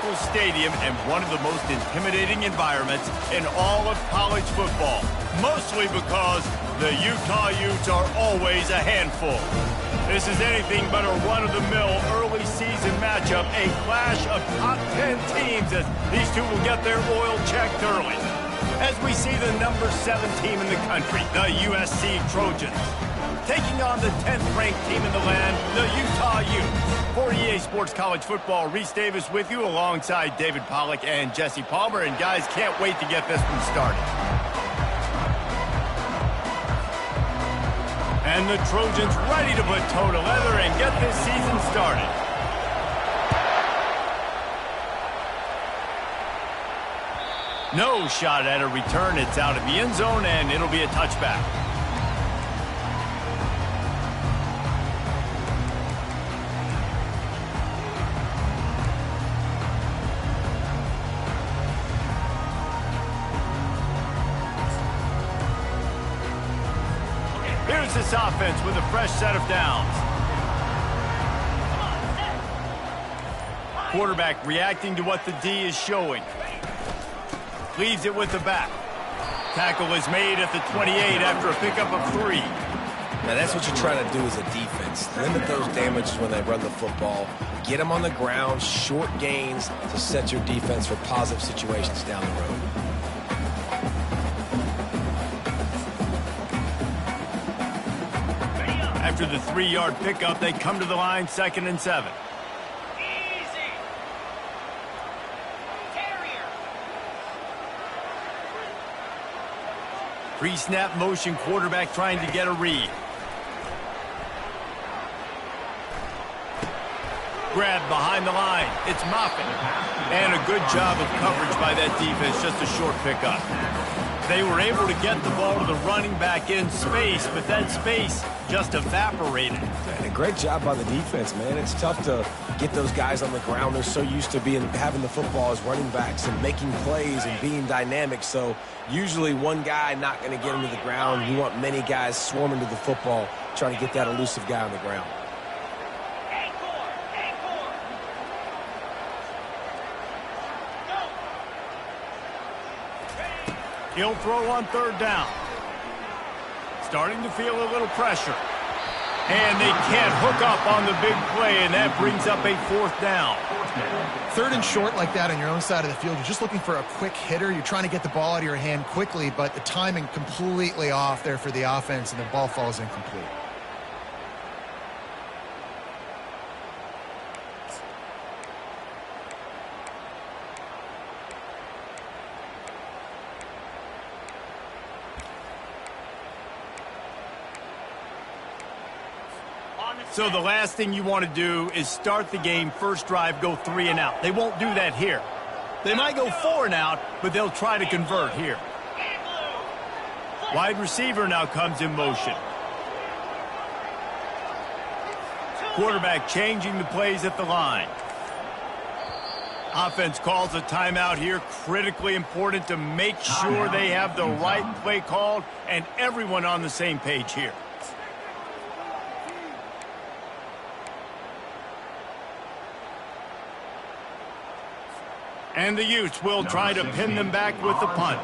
Oracle Stadium and one of the most intimidating environments in all of college football, mostly because the Utah Utes are always a handful. This is anything but a run-of-the-mill early season matchup, a clash of top 10 teams as these two will get their oil checked early. As we see the number 7 team in the country, the USC Trojans, taking on the 10th-ranked team in the land, the Utah Utes. For EA Sports College Football, Reese Davis with you alongside David Pollack and Jesse Palmer. And guys, can't wait to get this one started. And the Trojans ready to put toe to leather and get this season started. No shot at a return. It's out of the end zone, and it'll be a touchback. Here's this offense with a fresh set of downs. Quarterback reacting to what the D is showing. Leaves it with the back. Tackle is made at the 28 after a pickup of 3. Now that's what you're trying to do as a defense. Limit those damages when they run the football. Get them on the ground, short gains to set your defense for positive situations down the road. After the 3-yard pickup, they come to the line, 2nd and 7. Pre-snap motion, quarterback trying to get a read. Grab behind the line. It's Moffitt. And a good job of coverage by that defense, just a short pickup. They were able to get the ball to the running back in space, but that space just evaporated. And a great job by the defense, man. It's tough to get those guys on the ground. They're so used to having the football as running backs and making plays and being dynamic. So usually one guy not going to get him to the ground. You want many guys swarming to the football, trying to get that elusive guy on the ground. He'll throw on 3rd down. Starting to feel a little pressure. And they can't hook up on the big play, and that brings up a 4th down. 3rd and short like that on your own side of the field. You're just looking for a quick hitter. You're trying to get the ball out of your hand quickly, but the timing completely off there for the offense, and the ball falls incomplete. So the last thing you want to do is start the game, first drive, go 3 and out. They won't do that here. They might go 4 and out, but they'll try to convert here. Wide receiver now comes in motion. Quarterback changing the plays at the line. Offense calls a timeout here. Critically important to make sure they have the right play called and everyone on the same page here. And the Utes will try to pin them back with the punt.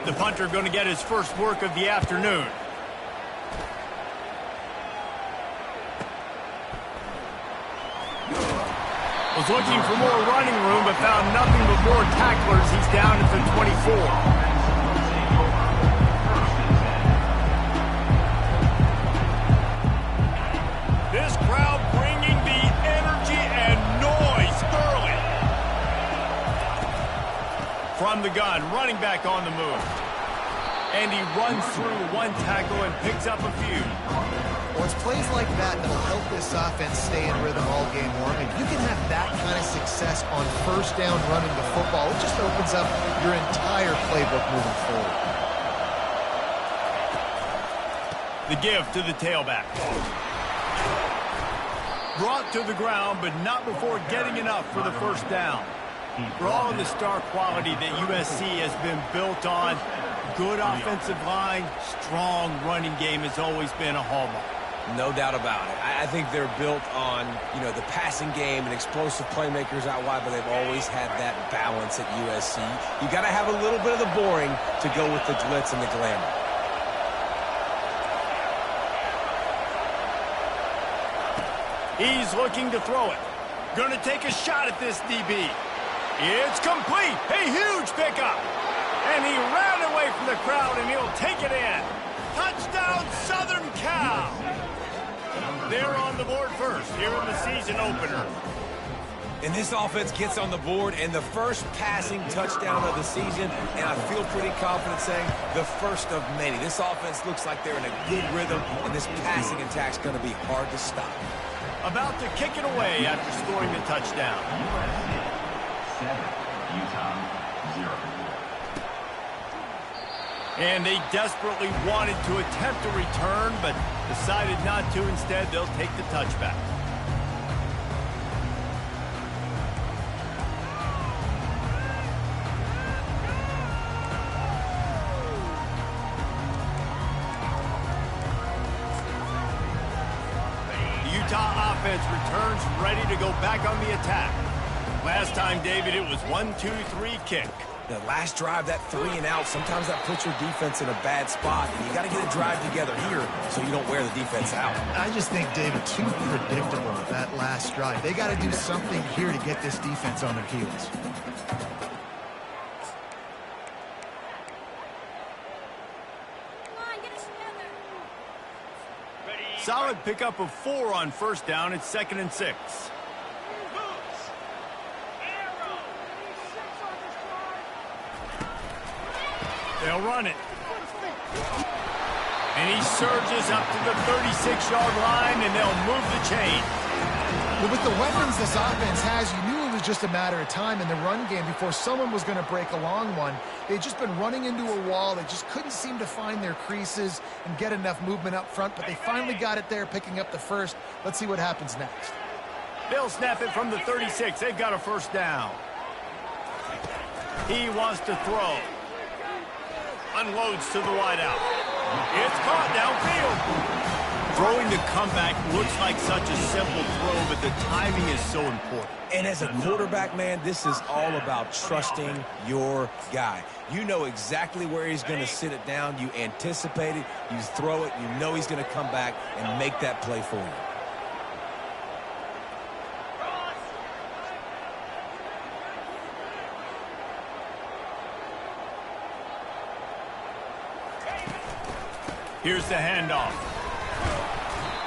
The punter going to get his first work of the afternoon. Was looking for more running room, but found nothing but more tacklers. He's down at the 24. This crowd bringing the energy and noise early. From the gun, running back on the move. And he runs through 1 tackle and picks up a few. Well, it's plays like that that'll help this offense stay in rhythm all game long. If you can have that kind of success on 1st down running the football, it just opens up your entire playbook moving forward. The give to the tailback. Brought to the ground, but not before getting enough for the 1st down. For all of the star quality that USC has been built on, good offensive line, strong running game has always been a hallmark. No doubt about it. I think they're built on, the passing game and explosive playmakers out wide, but they've always had that balance at USC. You got to have a little bit of the boring to go with the glitz and the glamour. He's looking to throw it. Going to take a shot at this DB. It's complete. A huge pickup. And he ran away from the crowd, and he'll take it in. Touchdown, Southern Cal. They're on the board first here in the season opener. And this offense gets on the board, and the first passing touchdown of the season, and I feel pretty confident saying the first of many. This offense looks like they're in a good rhythm, and this passing attack's going to be hard to stop. About to kick it away after scoring the touchdown. USC 7, Utah 0. And they desperately wanted to attempt a return, but decided not to. Instead, they'll take the touchback. The Utah offense returns ready to go back on the attack. Last time, David, it was 1-2-3 kick. The last drive, that 3 and out, sometimes that puts your defense in a bad spot. And you got to get a drive together here so you don't wear the defense out. I just think, David, too predictable that last drive. They got to do something here to get this defense on their heels. Solid pickup of 4 on first down. It's 2nd and 6. They'll run it. And he surges up to the 36-yard line, and they'll move the chain. Well, with the weapons this offense has, you knew it was just a matter of time in the run game before someone was going to break a long one. They'd just been running into a wall. They just couldn't seem to find their creases and get enough movement up front, but they finally got it there, picking up the first. Let's see what happens next. They'll snap it from the 36. They've got a first down. He wants to throw. Unloads to the wideout. It's caught downfield. Throwing the comeback looks like such a simple throw, but the timing is so important. And as a quarterback, man, this is all about trusting your guy. You know exactly where he's going to sit it down. You anticipate it. You throw it. You know he's going to come back and make that play for you. Here's the handoff.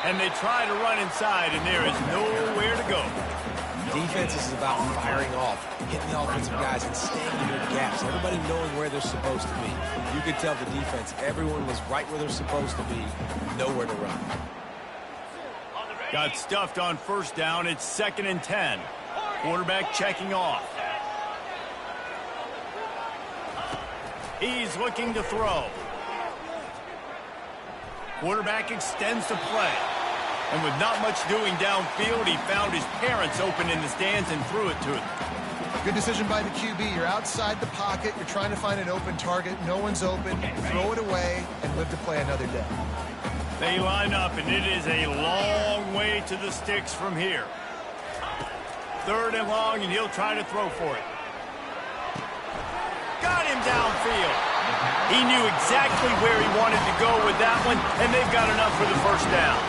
And they try to run inside, and there is nowhere to go. Defense is about firing off, hitting the offensive guys, and staying in their gaps. Everybody knowing where they're supposed to be. You could tell the defense, everyone was right where they're supposed to be, nowhere to run. Got stuffed on first down. It's 2nd and 10. Quarterback checking off. He's looking to throw. Quarterback extends the play. And with not much doing downfield, he found his parents open in the stands and threw it to them. Good decision by the QB. You're outside the pocket. You're trying to find an open target. No one's open. Throw it away and live to play another day. They line up, and it is a long way to the sticks from here. 3rd and long, and he'll try to throw for it. Got him downfield. He knew exactly where he wanted to go with that one, and they've got enough for the first down.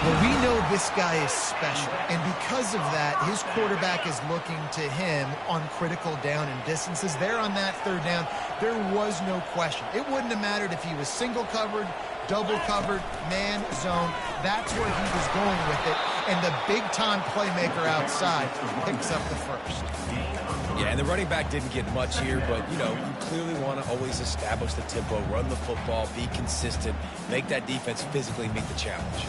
Well, we know this guy is special, and because of that, his quarterback is looking to him on critical down and distances. There on that 3rd down, there was no question. It wouldn't have mattered if he was single covered, double covered, man, zone. That's where he was going with it, and the big-time playmaker outside picks up the first. Yeah, and the running back didn't get much here, but, you clearly want to always establish the tempo, run the football, be consistent, make that defense physically meet the challenge.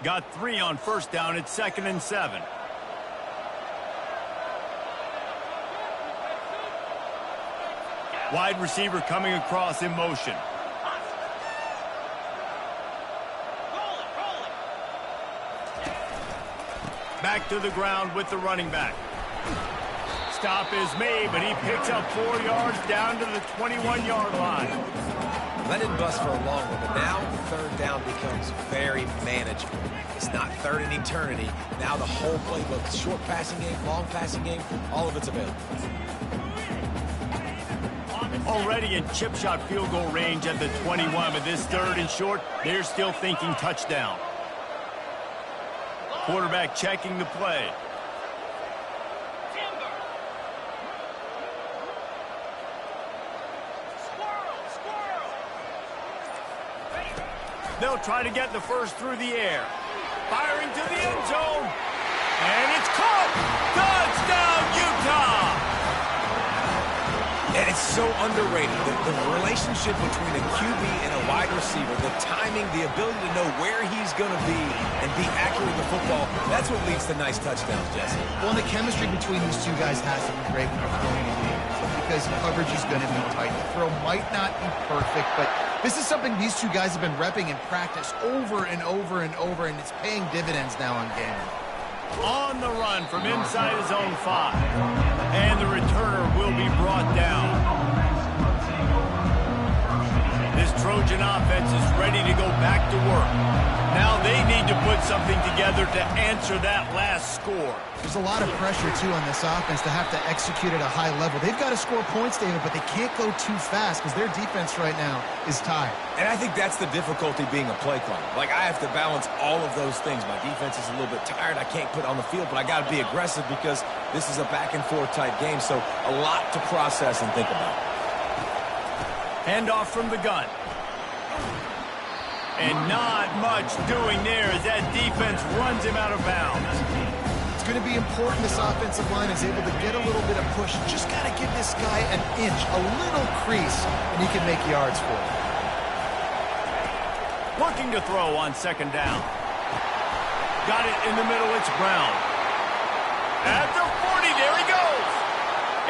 Got 3 on first down. It's 2nd and 7. Wide receiver coming across in motion. Back to the ground with the running back. stop is made, but he picks up 4 yards down to the 21-yard line. That didn't bust for a long one, but now third down becomes very manageable. It's not third and eternity. Now the whole playbook, short passing game, long passing game, all of it's available. Already in chip shot field goal range at the 21, but this third and short, they're still thinking touchdown. Quarterback checking the play. They'll try to get the first through the air. Firing to the end zone. And it's caught. Touchdown, Utah! And it's so underrated. The relationship between a QB and a wide receiver, the timing, the ability to know where he's going to be and be accurate with the football, that's what leads to nice touchdowns, Jesse. Well, and the chemistry between these two guys has to be great when you're throwing in games because coverage is going to be tight. The throw might not be perfect, but this is something these two guys have been repping in practice over and over and over, and it's paying dividends now on game. On the run from inside his own 5. And the returner will be brought down. This Trojan offense is ready to go back to work. Now they need to put something together to answer that last score. There's a lot of pressure, too, on this offense to have to execute at a high level. They've got to score points, David, but they can't go too fast because their defense right now is tired. And I think that's the difficulty being a play caller. Like, I have to balance all of those things. My defense is a little bit tired. I can't put on the field, but I got to be aggressive because this is a back-and-forth type game, so a lot to process and think about. Handoff from the gun. And not much doing there as that defense runs him out of bounds. It's going to be important this offensive line is able to get a little bit of push. Just got to give this guy an inch, a little crease, and he can make yards for it. Looking to throw on second down. Got it in the middle, it's Brown. At the 40, there he goes.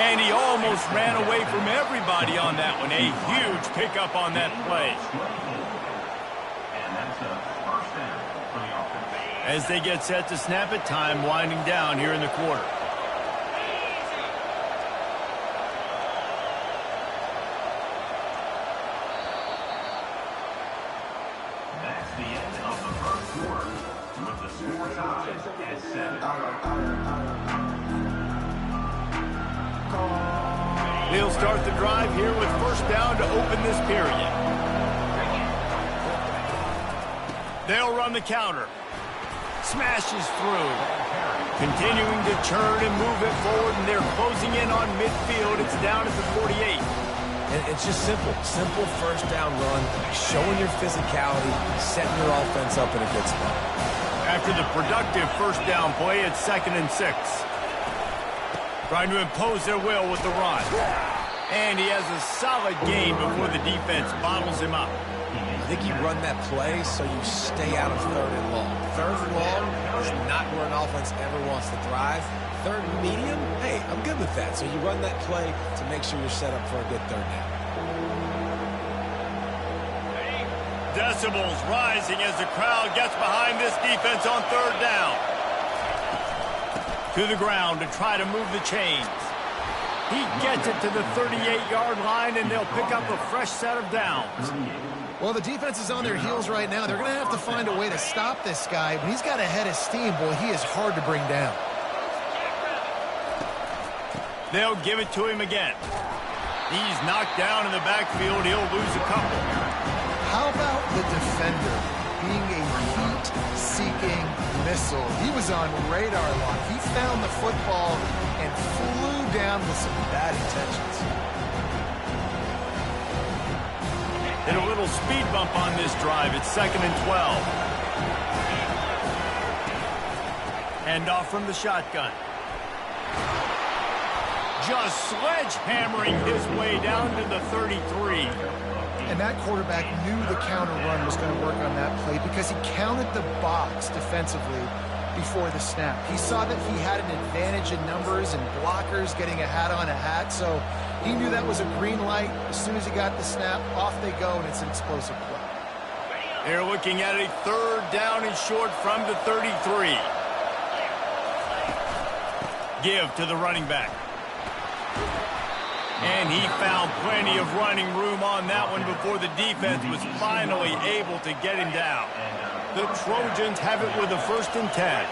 And he almost ran away from everybody on that one. A huge pickup on that play. As they get set to snap it, time winding down here in the quarter. That's the end of the first quarter with the score tied at 7. They'll start the drive here with first down to open this period. They'll run the counter. Smashes through. Continuing to churn and move it forward, and they're closing in on midfield. It's down at the 48. And it's just simple. Simple first down run, showing your physicality, setting your offense up in a good spot. After the productive first down play, it's 2nd and 6. Trying to impose their will with the run. And he has a solid gain before the defense bottles him up. I think you run that play so you stay out of third and long. Third and long is not where an offense ever wants to thrive. Third and medium, hey, I'm good with that. So you run that play to make sure you're set up for a good third down. Decibels rising as the crowd gets behind this defense on third down. To the ground to try to move the chains. He gets it to the 38-yard line, and they'll pick up a fresh set of downs. Well, the defense is on their heels right now. They're going to have to find a way to stop this guy. When he's got a head of steam, boy, he is hard to bring down. They'll give it to him again. He's knocked down in the backfield. He'll lose a couple. How about the defender being a heat-seeking missile? He was on radar lock. He found the football and flew down with some bad intentions. Hit a little speed bump on this drive. It's 2nd and 12. Handoff from the shotgun. Just sledgehammering his way down to the 33. And that quarterback knew the counter run was going to work on that play because he counted the box defensively before the snap. He saw that he had an advantage in numbers and blockers getting a hat on a hat, so he knew that was a green light. As soon as he got the snap, off they go, and it's an explosive play. They're looking at a third down and short from the 33. Give to the running back. And he found plenty of running room on that one before the defense was finally able to get him down. The Trojans have it with a 1st and 10.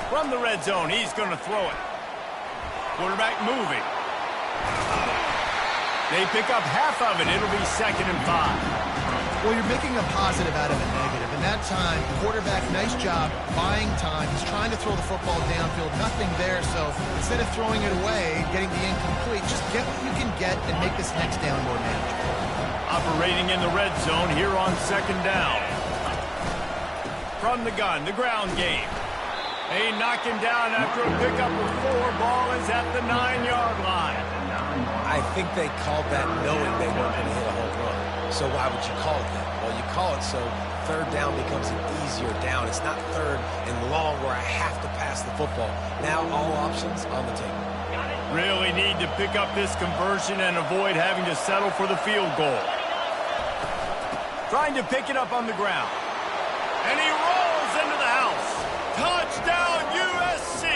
From the red zone, he's going to throw it. Quarterback moving. They pick up half of it. It'll be 2nd and 5. Well, you're making a positive out of a negative. In that time, quarterback, nice job, buying time. He's trying to throw the football downfield. Nothing there, so instead of throwing it away, getting the incomplete, just get what you can get and make this next down more manageable. Operating in the red zone here on 2nd down. From the gun, the ground game. They knock him down after a pickup of 4. Ball is at the 9-yard line. I think they called that knowing they weren't going to hit a home run. So why would you call it that? Well, you call it so 3rd down becomes an easier down. It's not 3rd and long where I have to pass the football. Now all options on the table. Really need to pick up this conversion and avoid having to settle for the field goal. Trying to pick it up on the ground. And he rolls into the house. Touchdown, USC!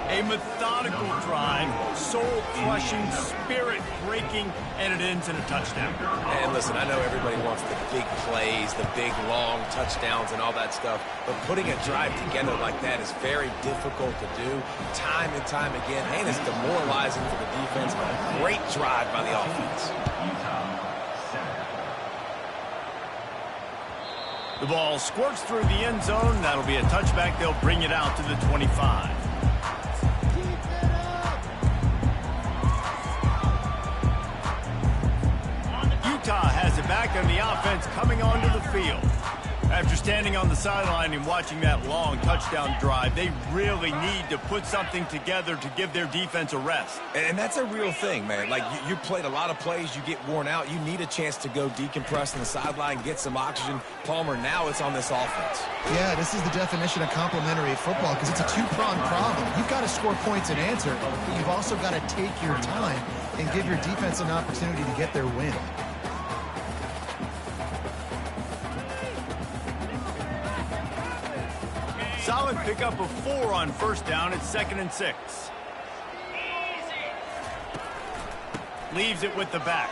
A methodical drive, soul-crushing, spirit-breaking, and it ends in a touchdown. And listen, I know everybody wants the big plays, the big, long touchdowns and all that stuff, but putting a drive together like that is very difficult to do time and time again, and it's demoralizing for the defense. Great drive by the offense. The ball squirts through the end zone. That'll be a touchback. They'll bring it out to the 25. Utah has it back on the offense coming onto the field. After standing on the sideline and watching that long touchdown drive, they really need to put something together to give their defense a rest. And that's a real thing, man. Like, you played a lot of plays, you get worn out, you need a chance to go decompress on the sideline, get some oxygen. Palmer, now it's on this offense. Yeah, this is the definition of complementary football because it's a two-pronged problem. You've got to score points and answer, but you've also got to take your time and give your defense an opportunity to get their win. Solid pickup of 4 on 1st down. It's 2nd and 6. Leaves it with the back.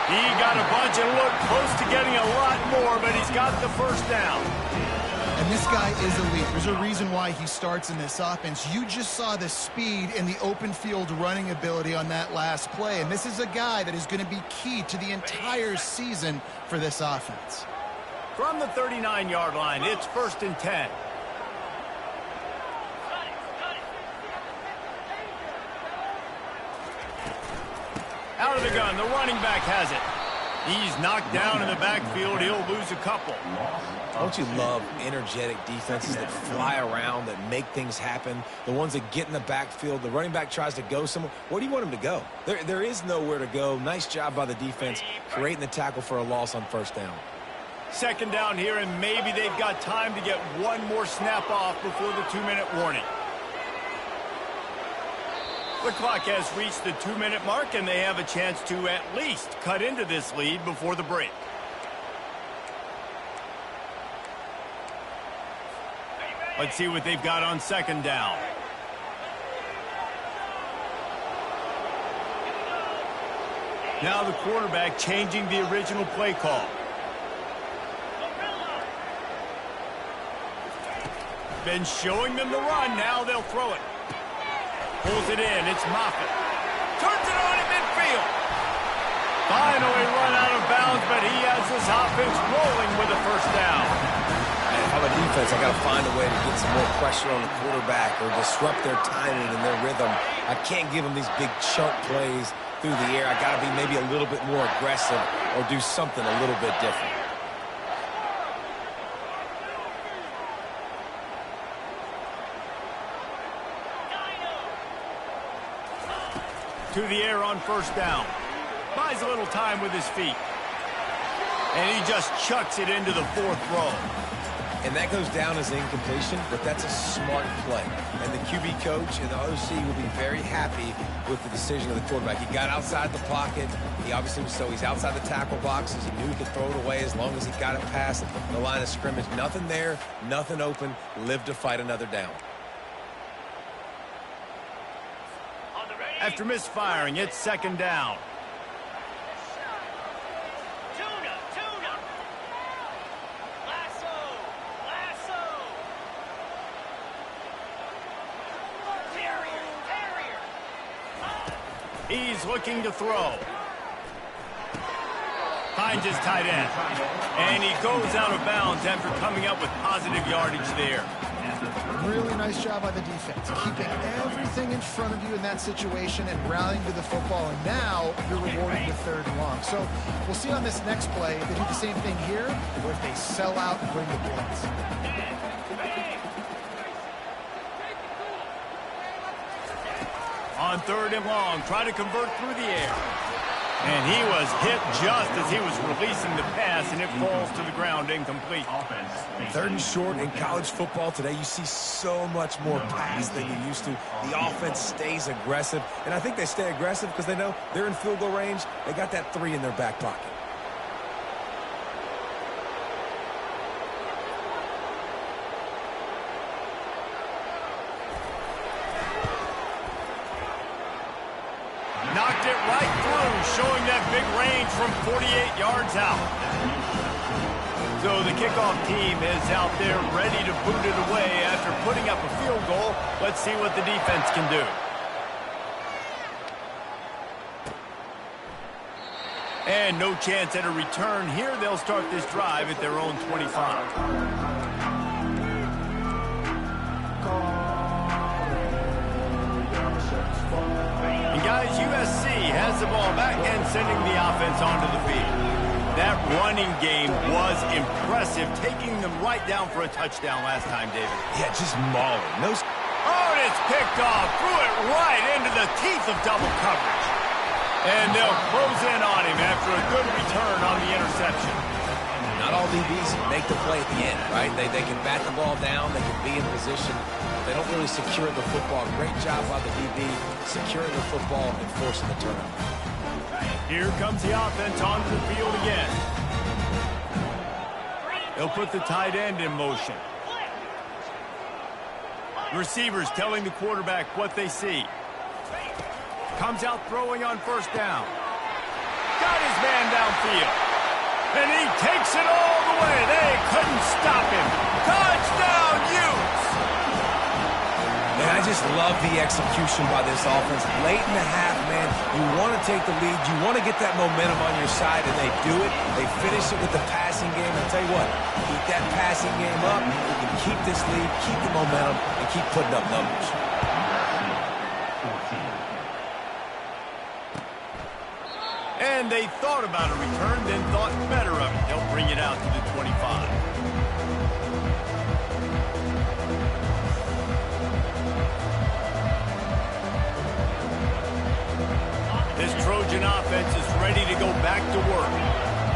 He got a bunch and looked close to getting a lot more, but he's got the 1st down. And this guy is elite. There's a reason why he starts in this offense. You just saw the speed and the open field running ability on that last play. And this is a guy that is going to be key to the entire season for this offense. From the 39-yard line, it's 1st and 10. Out of the gun, the running back has it. He's knocked down in the backfield. He'll lose a couple. Don't you love energetic defenses that fly around, that make things happen? The ones that get in the backfield, the running back tries to go somewhere. Where do you want him to go? There is nowhere to go. Nice job by the defense creating the tackle for a loss on 1st down. 2nd down here, and maybe they've got time to get one more snap off before the 2-minute warning. The clock has reached the 2-minute mark, and they have a chance to at least cut into this lead before the break. Let's see what they've got on 2nd down. Now the quarterback changing the original play call. Been showing them the run. Now they'll throw it. Pulls it in. It's Moffitt. Turns it on in midfield. Finally run out of bounds, but he has this offense rolling with a 1st down. And on the defense, I got to find a way to get some more pressure on the quarterback or disrupt their timing and their rhythm. I can't give them these big chunk plays through the air. I got to be maybe a little bit more aggressive or do something a little bit different. To the air on 1st down. Buys a little time with his feet. And he just chucks it into the 4th row. And that goes down as incompletion, but that's a smart play. And the QB coach and the OC will be very happy with the decision of the quarterback. He got outside the pocket. He obviously was, so he's outside the tackle boxes. He knew he could throw it away as long as he got it past the line of scrimmage. Nothing there, nothing open. Live to fight another down. After misfiring, it's second down. He's looking to throw. Finds his tight end. And he goes out of bounds after coming up with positive yardage there. Really nice job by the defense, keeping everything in front of you in that situation and rallying to the football. And now you're rewarded with 3rd and long. So we'll see on this next play if they do the same thing here or if they sell out and bring the blitz. On 3rd and long, try to convert through the air. And he was hit just as he was releasing the pass, and it falls to the ground incomplete. 3rd and short in college football today, you see so much more pass than you used to. The offense stays aggressive, and I think they stay aggressive because they know they're in field goal range. They got that 3 in their back pocket. Knocked it right through, showing that big range from 48 yards out. So the kickoff team is out there ready to boot it away after putting up a field goal. Let's see what the defense can do. And no chance at a return here. They'll start this drive at their own 25. Guys, USC has the ball back and sending the offense onto the field. That running game was impressive, taking them right down for a touchdown last time, David. Yeah, just mauling. No... Oh, and it's picked off. Threw it right into the teeth of double coverage. And they'll close in on him after a good return on the interception. Not all DBs make the play at the end, right? They can bat the ball down. They can be in position. They don't really secure the football. Great job by the DB securing the football and forcing the turnover. Here comes the offense onto the field again. They'll put the tight end in motion. Receivers telling the quarterback what they see. Comes out throwing on 1st down. Got his man downfield. And he takes it all the way. They couldn't stop him. Touchdown, Utes! Man, I just love the execution by this offense. Late in the half, man, you want to take the lead. You want to get that momentum on your side, and they do it. They finish it with the passing game. I'll tell you what, keep that passing game up. You can keep this lead, keep the momentum, and keep putting up numbers. And they thought about a return, then thought better of it. They'll bring it out to the 25. This Trojan offense is ready to go back to work.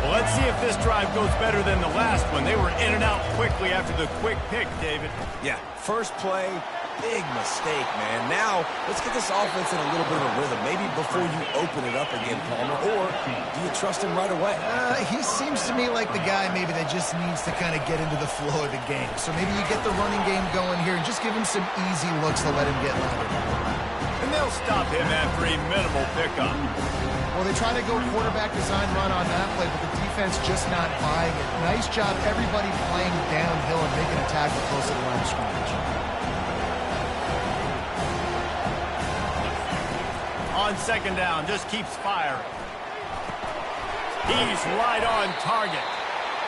Well, let's see if this drive goes better than the last one. They were in and out quickly after the quick pick, David. Yeah, first play, big mistake, man. Now, let's get this offense in a little bit of a rhythm. Maybe before you open it up again, Palmer, or do you trust him right away? He seems to me like the guy maybe that just needs to kind of get into the flow of the game. So maybe you get the running game going here and just give him some easy looks to let him get loaded. And they'll stop him after a minimal pickup. Well, they try to go quarterback design run on that play, but the defense just not buying it. Nice job, everybody playing downhill and making a tackle close to the line of scrimmage. On 2nd down, just keeps firing. He's right on target.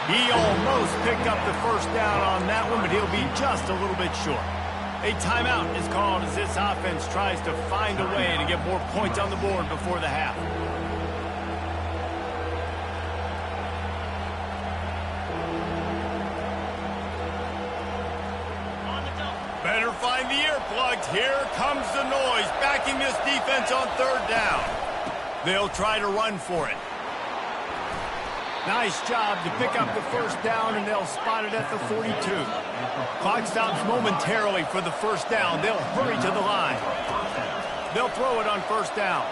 He almost picked up the 1st down on that one, but he'll be just a little bit short. A timeout is called as this offense tries to find a way to get more points on the board before the half. Better find the earplugs. Here comes the noise, backing this defense on 3rd down. They'll try to run for it. Nice job to pick up the first down, and they'll spot it at the 42. Clock stops momentarily for the first down. They'll hurry to the line. They'll throw it on first down,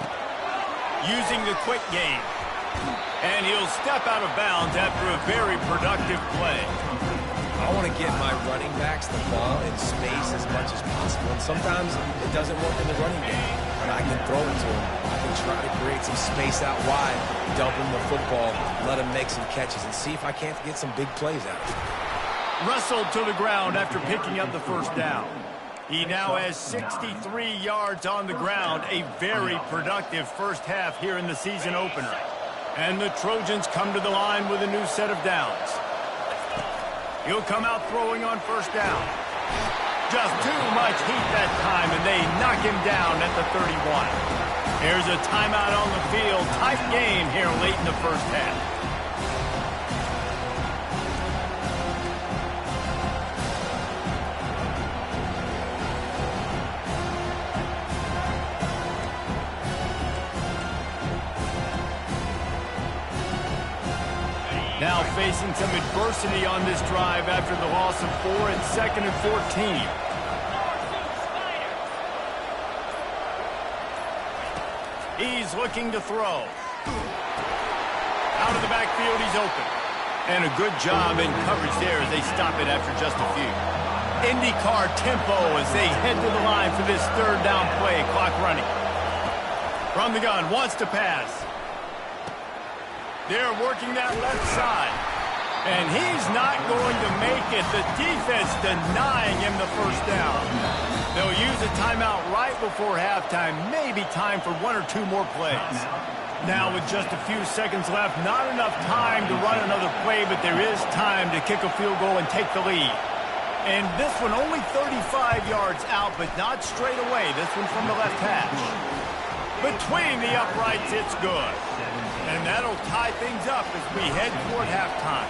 using the quick game. And he'll step out of bounds after a very productive play. I want to get my running backs the ball in space as much as possible. And sometimes it doesn't work in the running game, but I can throw it to him. I can try to create some space out wide, dump him the football, let him make some catches, and see if I can't get some big plays out of it. Wrestled to the ground after picking up the first down. He now has 63 yards on the ground, a very productive first half here in the season opener. And the Trojans come to the line with a new set of downs. He'll come out throwing on first down. Just too much heat that time, and they knock him down at the 31. Here's a timeout on the field. Tight game here late in the first half. Now facing some adversity on this drive after the loss of 4 and 2nd and 14. He's looking to throw. Out of the backfield, he's open. And a good job in coverage there as they stop it after just a few. IndyCar tempo as they head to the line for this third down play. Clock running. From the gun, wants to pass. They're working that left side. And he's not going to make it. The defense denying him the first down. They'll use a timeout right before halftime. Maybe time for 1 or 2 more plays. Now with just a few seconds left, not enough time to run another play, but there is time to kick a field goal and take the lead. And this one only 35 yards out, but not straight away. This one from the left hash. Between the uprights, it's good. And that'll tie things up as we head toward halftime.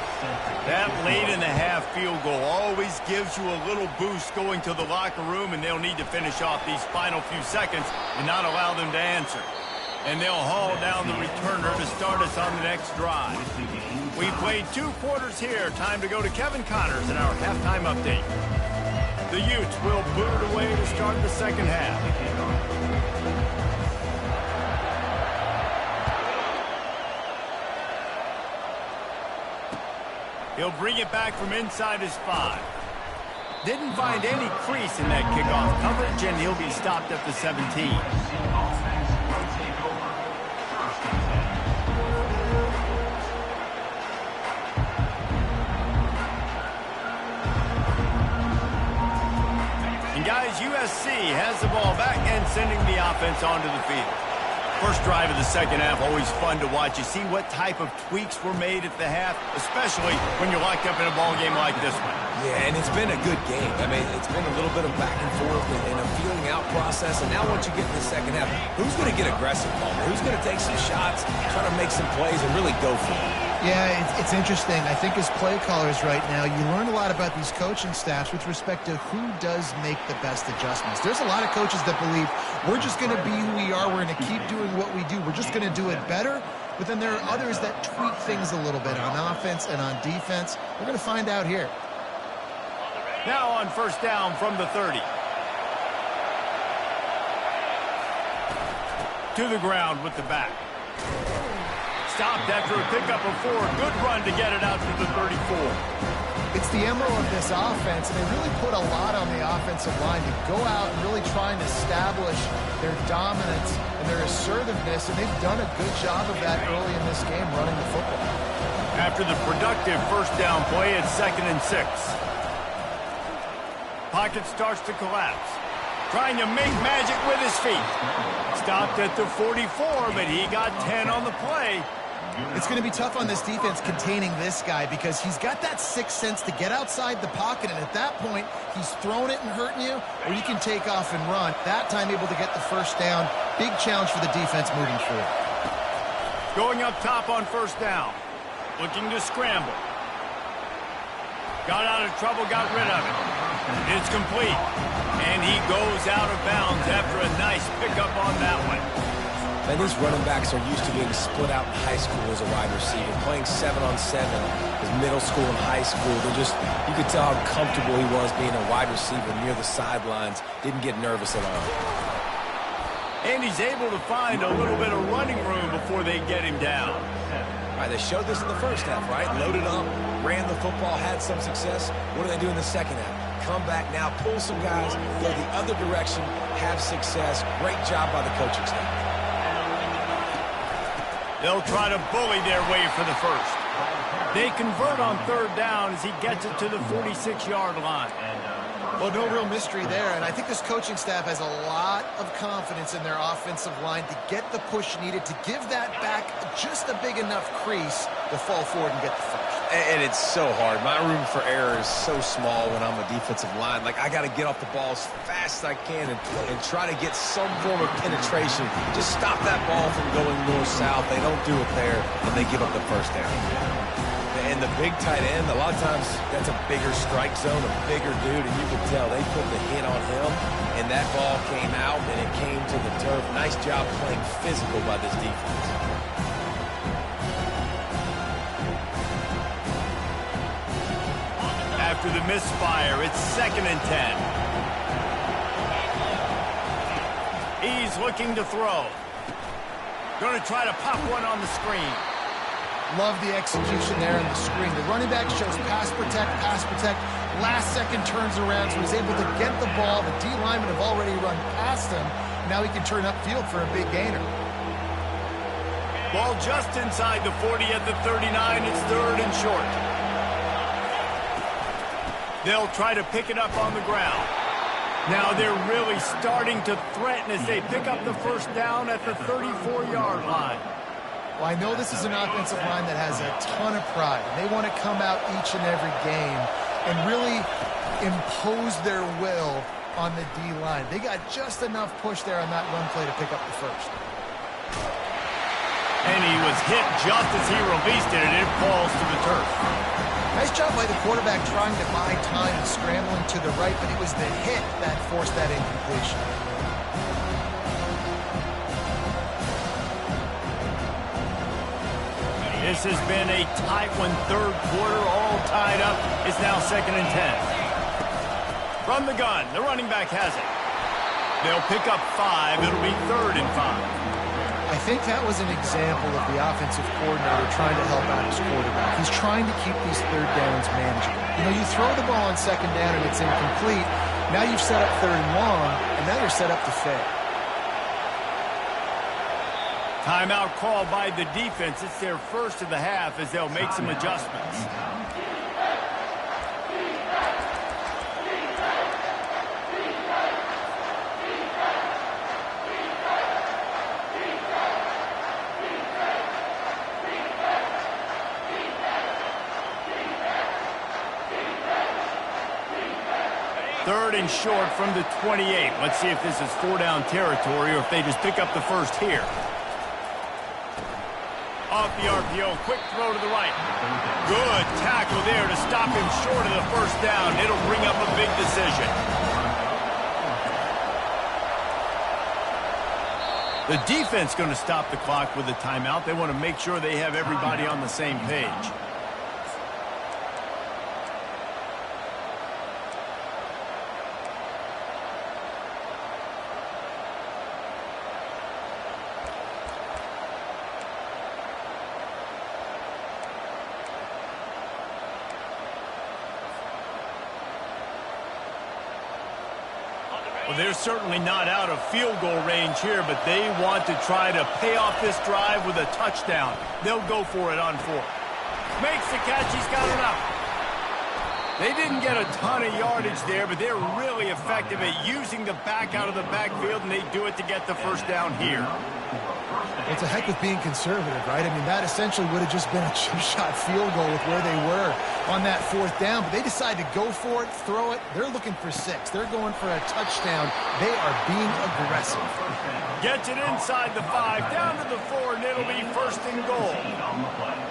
That late-in-the-half field goal always gives you a little boost going to the locker room, and they'll need to finish off these final few seconds and not allow them to answer. And they'll haul down the returner to start us on the next drive. We played 2 quarters here. Time to go to Kevin Connors in our halftime update. The Utes will boot it away to start the second half. He'll bring it back from inside his 5. Didn't find any crease in that kickoff coverage, and he'll be stopped at the 17. And guys, USC has the ball back and sending the offense onto the field. First drive of the second half, always fun to watch. You see what type of tweaks were made at the half, especially when you're locked up in a ball game like this one. Yeah, and it's been a good game. I mean, it's been a little bit of back and forth and a feeling out process. And now once you get in the second half, who's going to get aggressive, Palmer? Who's going to take some shots, try to make some plays, and really go for it? Yeah, it's interesting. I think as play callers right now, you learn a lot about these coaching staffs with respect to who does make the best adjustments. There's a lot of coaches that believe we're just going to be who we are. We're going to keep doing what we do. We're just going to do it better. But then there are others that tweak things a little bit on offense and on defense. We're going to find out here. Now on first down from the 30. To the ground with the back. Stopped after a pickup of 4. Good run to get it out to the 34. It's the MO of this offense, and they really put a lot on the offensive line to go out and really try and establish their dominance and their assertiveness, and they've done a good job of that early in this game running the football. After the productive first down play, it's 2nd and 6. Pocket starts to collapse. Trying to make magic with his feet. Stopped at the 44, but he got 10 on the play. It's going to be tough on this defense containing this guy because he's got that sixth sense to get outside the pocket, and at that point, he's throwing it and hurting you, or you can take off and run. That time able to get the first down. Big challenge for the defense moving forward. Going up top on first down. Looking to scramble. Got out of trouble, got rid of it. It's complete. And he goes out of bounds after a nice pickup on that one. Man, these running backs are used to being split out in high school as a wide receiver, playing 7-on-7 as middle school and high school. You could tell how comfortable he was being a wide receiver near the sidelines. Didn't get nervous at all. And he's able to find a little bit of running room before they get him down. All right, they showed this in the first half, right? Loaded up, ran the football, had some success. What do they do in the second half? Come back now, pull some guys, go the other direction, have success. Great job by the coaching staff. They'll try to bully their way for the first. They convert on third down as he gets it to the 46-yard line. Well, no real mystery there, and I think this coaching staff has a lot of confidence in their offensive line to get the push needed to give that back just a big enough crease to fall forward and get the first. And it's so hard. My room for error is so small when I'm a defensive line. Like, I got to get off the ball as fast as I can and try to get some form of penetration. Just stop that ball from going north-south. They don't do it there, and they give up the first down. And the big tight end, a lot of times that's a bigger strike zone, a bigger dude, and you can tell they put the hit on him, and that ball came out, and it came to the turf. Nice job playing physical by this defense. After the misfire, it's 2nd and 10. He's looking to throw. Going to try to pop one on the screen. Love the execution there on the screen. The running back shows pass protect, pass protect. Last second turns around, so he's able to get the ball. The D linemen have already run past him. Now he can turn upfield for a big gainer. Ball just inside the 40 at the 39. It's 3rd and short. They'll try to pick it up on the ground. Now they're really starting to threaten as they pick up the first down at the 34-yard line. Well, I know this is an offensive line that has a ton of pride. They want to come out each and every game and really impose their will on the D-line. They got just enough push there on that run play to pick up the first. And he was hit just as he released it, and it falls to the turf. Nice job by the quarterback trying to buy time and scrambling to the right, but it was the hit that forced that incompletion. This has been a tight one, third quarter, all tied up. It's now 2nd and 10. From the gun, the running back has it. They'll pick up 5. It'll be 3rd and 5. I think that was an example of the offensive coordinator trying to help out his quarterback. He's trying to keep these third downs manageable. You know, you throw the ball on 2nd down and it's incomplete. Now you've set up 3rd and long, and now you're set up to fail. Timeout called by the defense. It's their first of the half as they'll make some adjustments. Third and short from the 28. Let's see if this is 4-down territory or if they just pick up the first here. Off the RPO, quick throw to the right. Good tackle there to stop him short of the first down. It'll bring up a big decision. The defense going to stop the clock with a timeout. They want to make sure they have everybody on the same page. Well, they're certainly not out of field goal range here, but they want to try to pay off this drive with a touchdown. They'll go for it on 4. Makes the catch. He's got enough. They didn't get a ton of yardage there, but they're really effective at using the back out of the backfield, and they do it to get the first down here. It's a heck of being conservative, right? I mean, that essentially would have just been a chip-shot field goal with where they were on that 4th down. But they decide to go for it, throw it. They're looking for 6. They're going for a touchdown. They are being aggressive. Gets it inside the 5, down to the 4, and it'll be 1st and goal.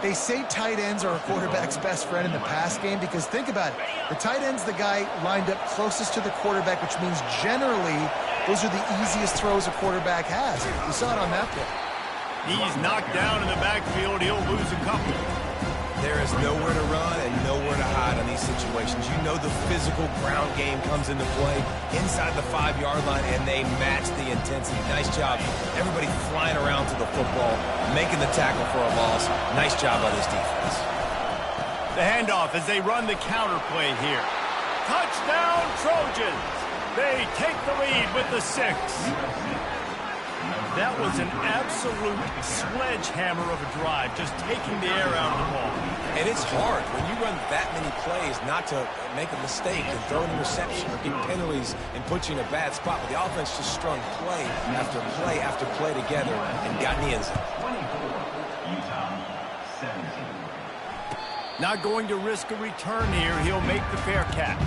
They say tight ends are a quarterback's best friend in the pass game because think about it. The tight end's the guy lined up closest to the quarterback, which means generally those are the easiest throws a quarterback has. We saw it on that play. He's knocked down in the backfield. He'll lose a couple. There is nowhere to run and nowhere to hide on these situations. You know the physical ground game comes into play inside the 5-yard line, and they match the intensity. Nice job. Everybody flying around to the football, making the tackle for a loss. Nice job by this defense. The handoff as they run the counter play here. Touchdown, Trojans! They take the lead with the 6. That was an absolute sledgehammer of a drive, just taking the air out of the ball. And it's hard when you run that many plays not to make a mistake and throw an interception or get penalties and put you in a bad spot. But the offense just strung play after play after play together and got in the end zone. 24, Utah, 17. Not going to risk a return here. He'll make the fair catch.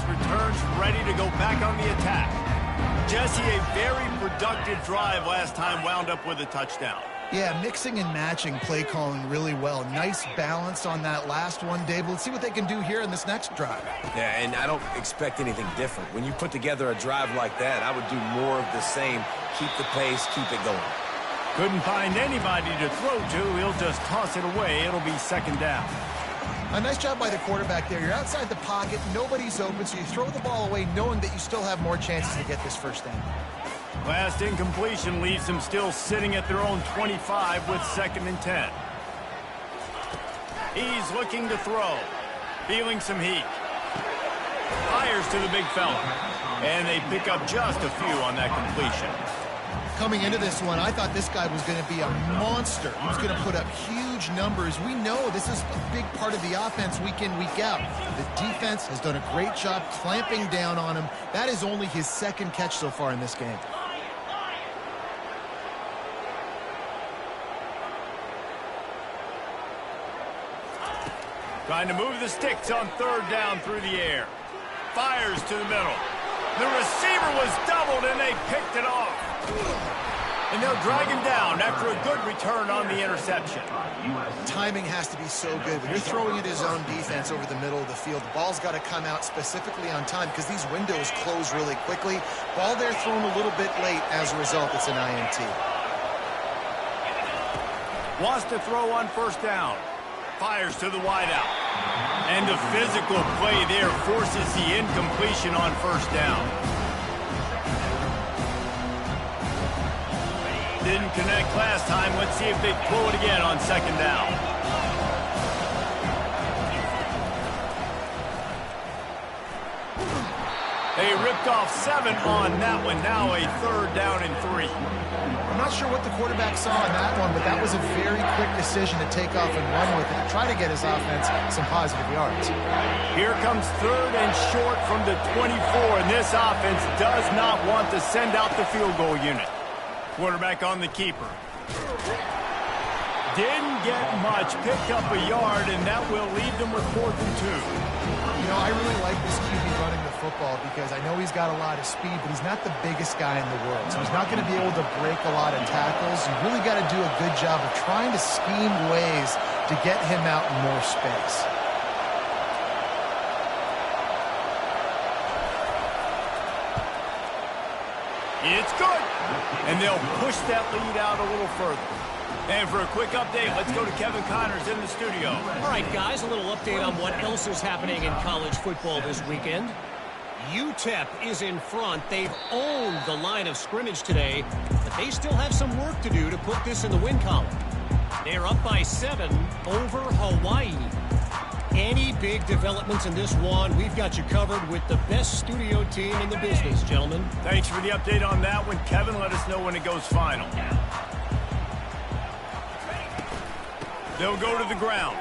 Returns ready to go back on the attack. Jesse, a very productive drive last time, wound up with a touchdown. Yeah, mixing and matching play calling really well. Nice balance on that last one, Dave. Let's see what they can do here in this next drive. Yeah, and I don't expect anything different. When you put together a drive like that, I would do more of the same. Keep the pace, keep it going. Couldn't find anybody to throw to. He'll just toss it away. It'll be second down. A nice job by the quarterback there. You're outside the pocket, nobody's open, so you throw the ball away knowing that you still have more chances to get this first down. Last incompletion leaves them still sitting at their own 25 with 2nd and 10. He's looking to throw. Feeling some heat. Fires to the big fella. And they pick up just a few on that completion. Coming into this one, I thought this guy was going to be a monster. He was going to put up huge numbers. We know this is a big part of the offense week in, week out. The defense has done a great job clamping down on him. That is only his 2nd catch so far in this game. Trying to move the sticks on 3rd down through the air. Fires to the middle. The receiver was doubled, and they picked it off. And they'll drag him down after a good return on the interception. Timing has to be so good. When you're throwing at his own defense over the middle of the field, the ball's got to come out specifically on time because these windows close really quickly. Ball there thrown a little bit late. As a result, it's an INT. Wants to throw on 1st down. Fires to the wideout. And the physical play there forces the incompletion on 1st down. Didn't connect last time. Let's see if they pull it again on 2nd down. They ripped off 7 on that one. Now a 3rd down and 3. I'm not sure what the quarterback saw on that one, but that was a very quick decision to take off and run with it to try to get his offense some positive yards. Here comes 3rd and short from the 24, and this offense does not want to send out the field goal unit. Quarterback on the keeper. Didn't get much, picked up a yard, and that will leave them with 4th and 2. You know, I really like this QB running the football because I know he's got a lot of speed, but he's not the biggest guy in the world. So he's not going to be able to break a lot of tackles. You really got to do a good job of trying to scheme ways to get him out in more space. It's good. And they'll push that lead out a little further. And for a quick update, let's go to Kevin Connors in the studio. All right, guys, a little update on what else is happening in college football this weekend. UTEP is in front. They've owned the line of scrimmage today, but they still have some work to do to put this in the win column. They're up by 7 over Hawaii. Any big developments in this one, we've got you covered with the best studio team in the business, gentlemen. Thanks for the update on that one, Kevin. Let us know when it goes final. They'll go to the ground.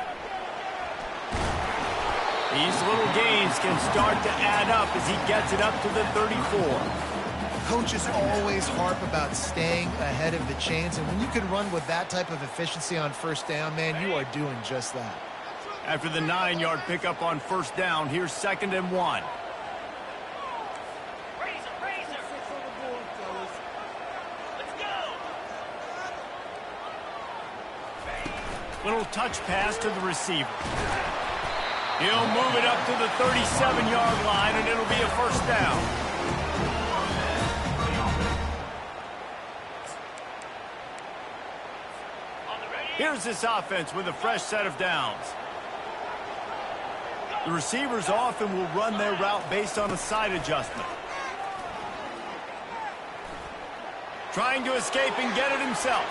These little gains can start to add up as he gets it up to the 34. Coaches always harp about staying ahead of the chains, and when you can run with that type of efficiency on 1st down, man, you are doing just that. After the 9-yard pickup on 1st down, here's 2nd and 1. Little touch pass to the receiver. He'll move it up to the 37-yard line, and it'll be a first down. Here's this offense with a fresh set of downs. The receivers often will run their route based on a side adjustment. Trying to escape and get it himself.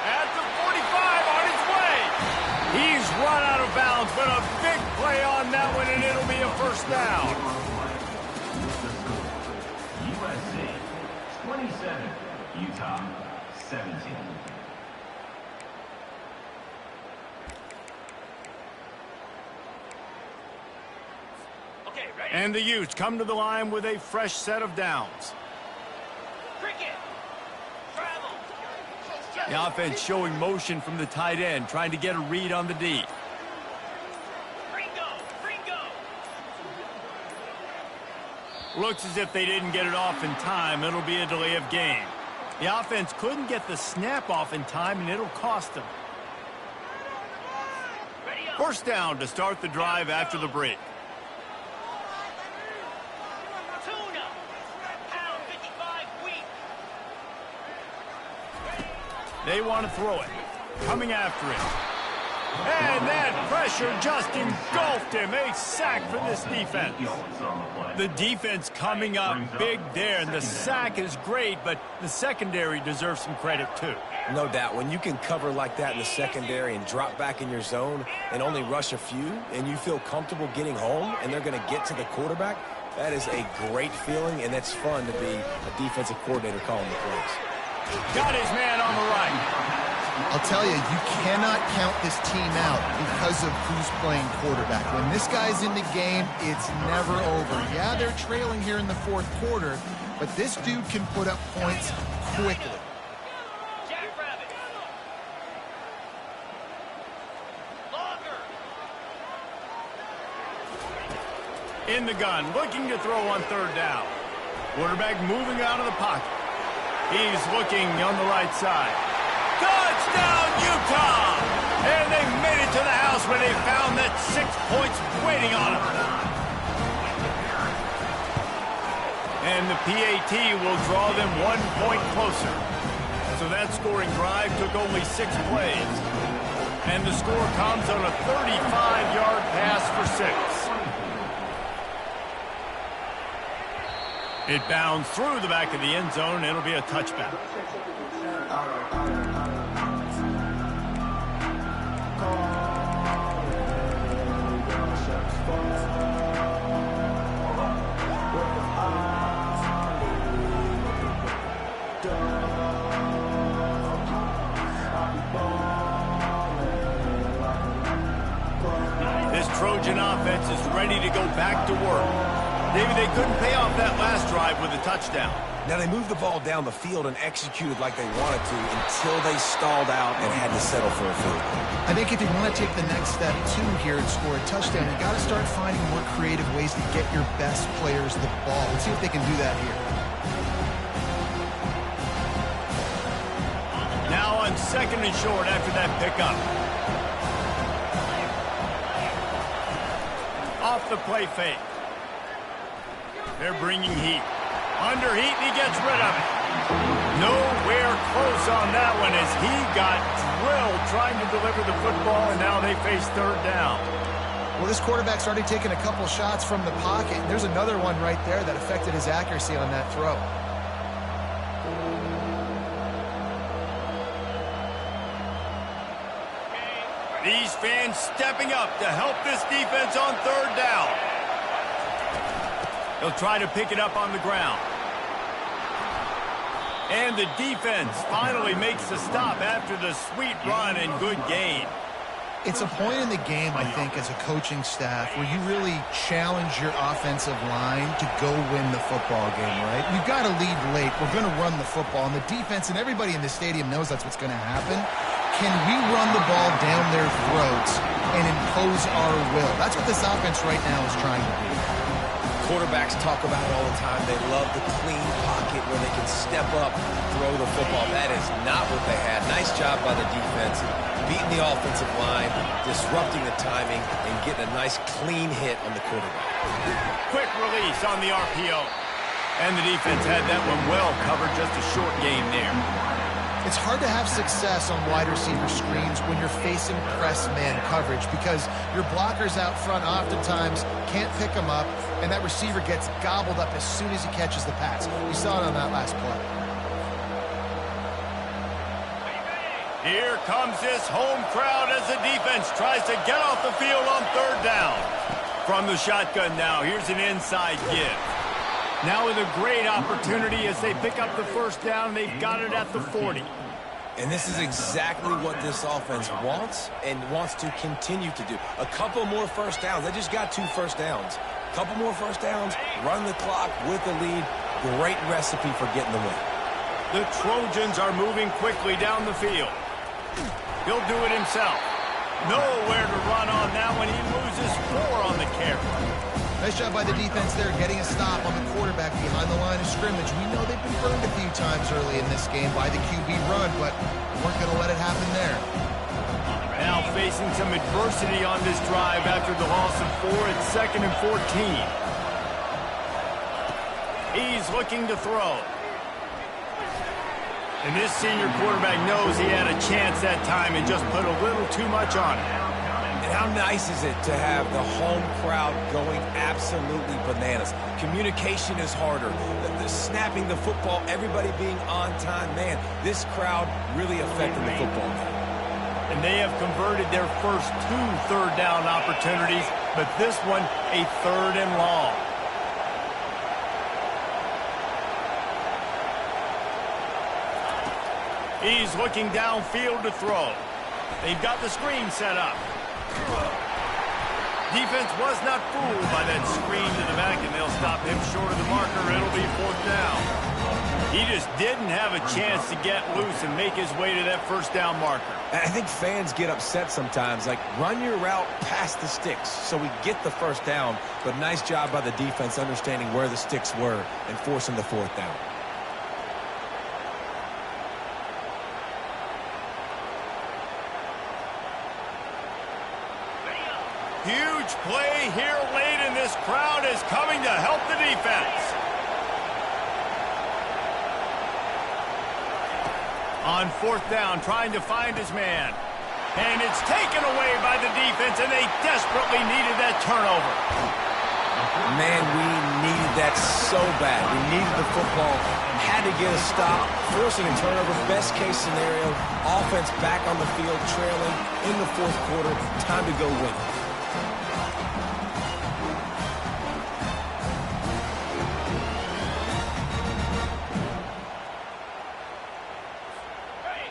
At the 45, on his way. He's run out of bounds, but a big play on that one, and it'll be a first down. USC 27, Utah 17. And the Utes come to the line with a fresh set of downs. The offense showing motion from the tight end, trying to get a read on the D. Looks as if they didn't get it off in time. It'll be a delay of game. The offense couldn't get the snap off in time, and it'll cost them. First down to start the drive after the break. They want to throw it. Coming after it. And that pressure just engulfed him. A sack for this defense. The defense coming up big there, and the sack is great, but the secondary deserves some credit too. No doubt. When you can cover like that in the secondary and drop back in your zone and only rush a few, and you feel comfortable getting home and they're going to get to the quarterback, that is a great feeling, and it's fun to be a defensive coordinator calling the plays. Got his man on the right. I'll tell you, you cannot count this team out because of who's playing quarterback. When this guy's in the game, it's never over. Yeah, they're trailing here in the fourth quarter, but this dude can put up points quickly. In the gun, looking to throw on third down. Quarterback moving out of the pocket. He's looking on the right side. Touchdown, Utah! And they made it to the house where they found that 6 points waiting on them. And the PAT will draw them 1 point closer. So that scoring drive took only 6 plays. And the score comes on a 35-yard pass for 6. It bounds through the back of the end zone, and it'll be a touchback. This Trojan offense is ready to go back to work. David, they couldn't pay off that last drive with a touchdown. Now, they moved the ball down the field and executed like they wanted to until they stalled out and had to settle for a field goal. I think if you want to take the next step, too, here and score a touchdown, you got to start finding more creative ways to get your best players the ball. Let's see if they can do that here. Now on second and short after that pickup. Off the play fake. They're bringing heat. Under heat, and he gets rid of it. Nowhere close on that one as he got drilled trying to deliver the football, and now they face third down. Well, this quarterback's already taken a couple shots from the pocket. There's another one right there that affected his accuracy on that throw. These fans stepping up to help this defense on third down. They'll try to pick it up on the ground. And the defense finally makes the stop after the sweet run and good gain. It's a point in the game, I think, as a coaching staff where you really challenge your offensive line to go win the football game, right? We've got to lead late. We're going to run the football. And the defense and everybody in the stadium knows that's what's going to happen. Can we run the ball down their throats and impose our will? That's what this offense right now is trying to do. quarterbacks talk about it all the time. They love the clean pocket where they can step up, throw the football. That is not what they had. Nice job by the defense, beating the offensive line, disrupting the timing, and getting a nice clean hit on the quarterback. Quick release on the RPO. And the defense had that one well covered, just a short game there. It's hard to have success on wide receiver screens when you're facing press man coverage because your blockers out front oftentimes can't pick them up, and that receiver gets gobbled up as soon as he catches the pass. We saw it on that last play. Here comes this home crowd as the defense tries to get off the field on third down. From the shotgun now, here's an inside give. Now with a great opportunity as they pick up the first down. They've got it at the 40. And this is exactly what this offense wants and wants to continue to do. A couple more first downs. They just got 2 first downs. A couple more first downs, run the clock with the lead. Great recipe for getting the win. The Trojans are moving quickly down the field. He'll do it himself. Nowhere to run on that one. He loses 4 on the carry. Nice job by the defense there, getting a stop on the quarterback behind the line of scrimmage. We know they've been burned a few times early in this game by the QB run, but weren't going to let it happen there. Now facing some adversity on this drive after the loss of 4. It's 2nd and 14. He's looking to throw. And this senior quarterback knows he had a chance that time and just put a little too much on it. And how nice is it to have the home crowd going absolutely bananas? Communication is harder. The snapping the football, everybody being on time. Man, this crowd really affected the football game. And they have converted their first 2 third down opportunities, but this one a 3rd and long. He's looking downfield to throw. They've got the screen set up. Defense was not fooled by that screen to the back, and they'll stop him short of the marker. It'll be 4th down. He just didn't have a chance to get loose and make his way to that first down marker. And I think fans get upset sometimes, like run your route past the sticks so we get the first down, but nice job by the defense understanding where the sticks were and forcing the 4th down. Huge play here late, and this crowd is coming to help the defense. On 4th down, trying to find his man. And it's taken away by the defense, and they desperately needed that turnover. Man, we needed that so bad. We needed the football, had to get a stop, forcing a turnover. Best case scenario, offense back on the field, trailing in the 4th quarter. Time to go win.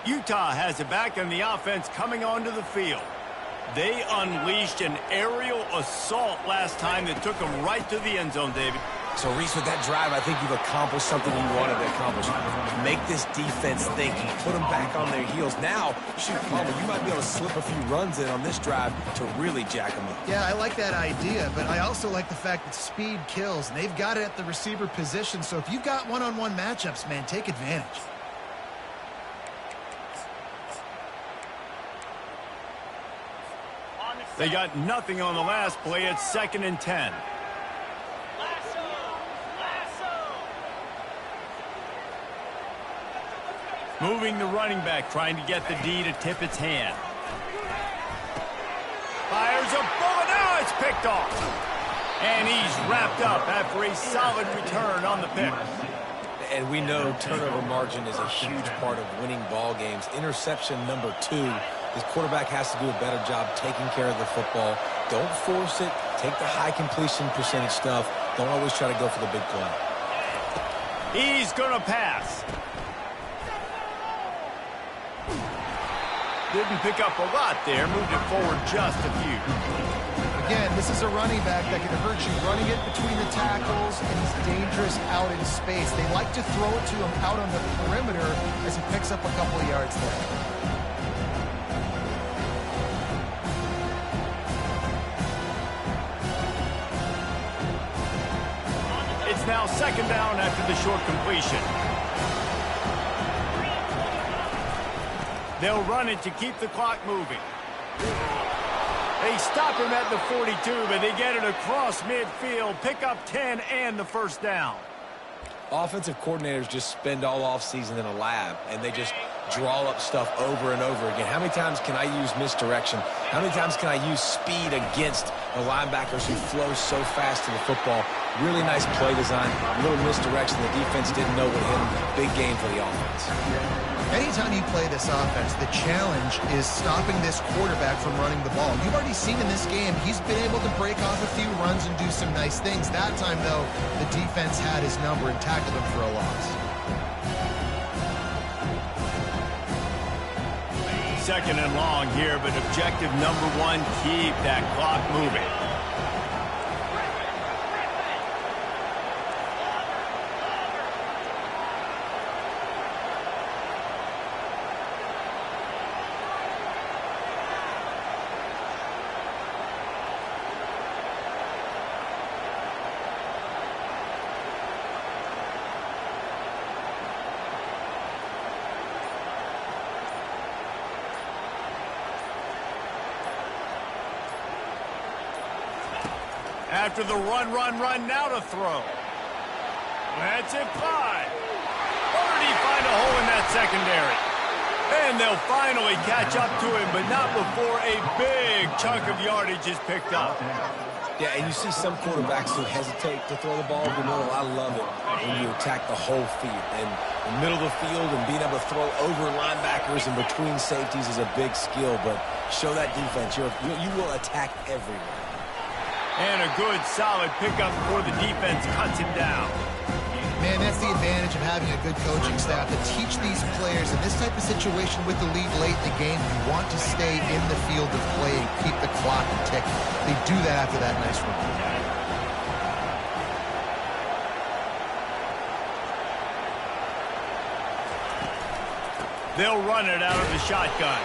Utah has it back, and the offense coming onto the field. They unleashed an aerial assault last time that took them right to the end zone, David. So, Reese, with that drive, I think you've accomplished something you wanted to accomplish. Make this defense think. You put them back on their heels. Now, shoot, Palmer, you might be able to slip a few runs in on this drive to really jack them up. Yeah, I like that idea, but I also like the fact that speed kills. And they've got it at the receiver position, so if you've got one-on-one matchups, man, take advantage. They got nothing on the last play. It's 2nd and 10. Moving the running back, trying to get the D to tip its hand. Fires a bullet. Now it's picked off. And he's wrapped up after a solid return on the pick. And we know turnover margin is a huge part of winning ball games. Interception number 2. This quarterback has to do a better job taking care of the football. Don't force it. Take the high completion percentage stuff. Don't always try to go for the big play. He's going to pass. Didn't pick up a lot there. Moved it forward just a few. Again, this is a running back that can hurt you running it between the tackles, and he's dangerous out in space. They like to throw it to him out on the perimeter as he picks up a couple of yards there. now second down after the short completion. They'll run it to keep the clock moving. They stop him at the 42, but they get it across midfield, pick up 10 and the first down. Offensive coordinators just spend all offseason in a lab, and they just draw up stuff over and over again. How many times can I use misdirection? How many times can I use speed against the linebackers who flow so fast to the football? Really nice play design, a little misdirection. The defense didn't know what hit them. Big game for the offense. Anytime you play this offense, the challenge is stopping this quarterback from running the ball. You've already seen in this game, he's been able to break off a few runs and do some nice things. That time, though, the defense had his number and tackled him for a loss. Second and long here, but objective number one, keep that clock moving. After the run, now to throw. That's it, 5. Already find a hole in that secondary. And they'll finally catch up to him, but not before a big chunk of yardage is picked up. Yeah, and you see some quarterbacks who hesitate to throw the ball over the middle. I love it when you attack the whole field. And the middle of the field and being able to throw over linebackers and between safeties is a big skill, but show that defense. You will attack everywhere. And a good, solid pickup before the defense cuts him down. Man, that's the advantage of having a good coaching staff to teach these players in this type of situation with the lead late in the game. You want to stay in the field of play and keep the clock ticking. They do that after that nice run. They'll run it out of the shotgun.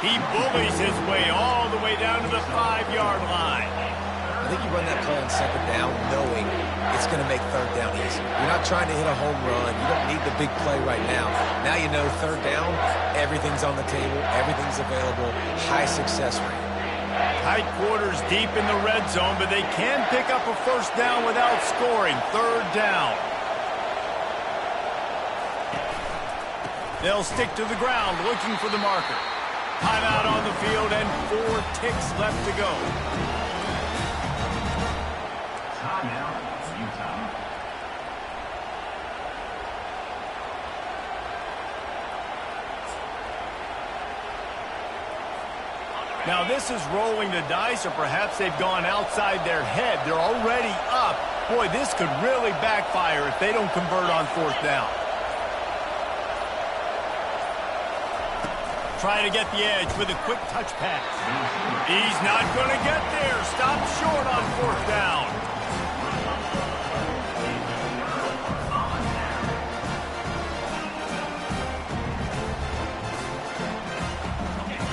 He bullies his way all the way down to the 5-yard line. I think you run that play on second down knowing it's going to make third down easy. You're not trying to hit a home run. You don't need the big play right now. Now you know third down, everything's on the table, everything's available, high success rate. Tight quarters deep in the red zone, but they can pick up a first down without scoring. Third down. They'll stick to the ground looking for the marker. Timeout on the field and 4 ticks left to go. Now this is rolling the dice, or perhaps they've gone outside their head. They're already up. Boy, this could really backfire if they don't convert on fourth down. Trying to get the edge with a quick touch pass. He's not going to get there. Stopped short on fourth down.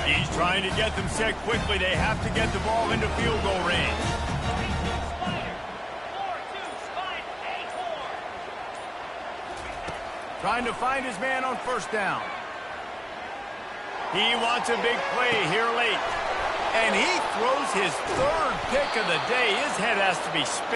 He's trying to get them set quickly. They have to get the ball into field goal range. Trying to find his man on first down. He wants a big play here late. And he throws his 3rd pick of the day. His head has to be spinning.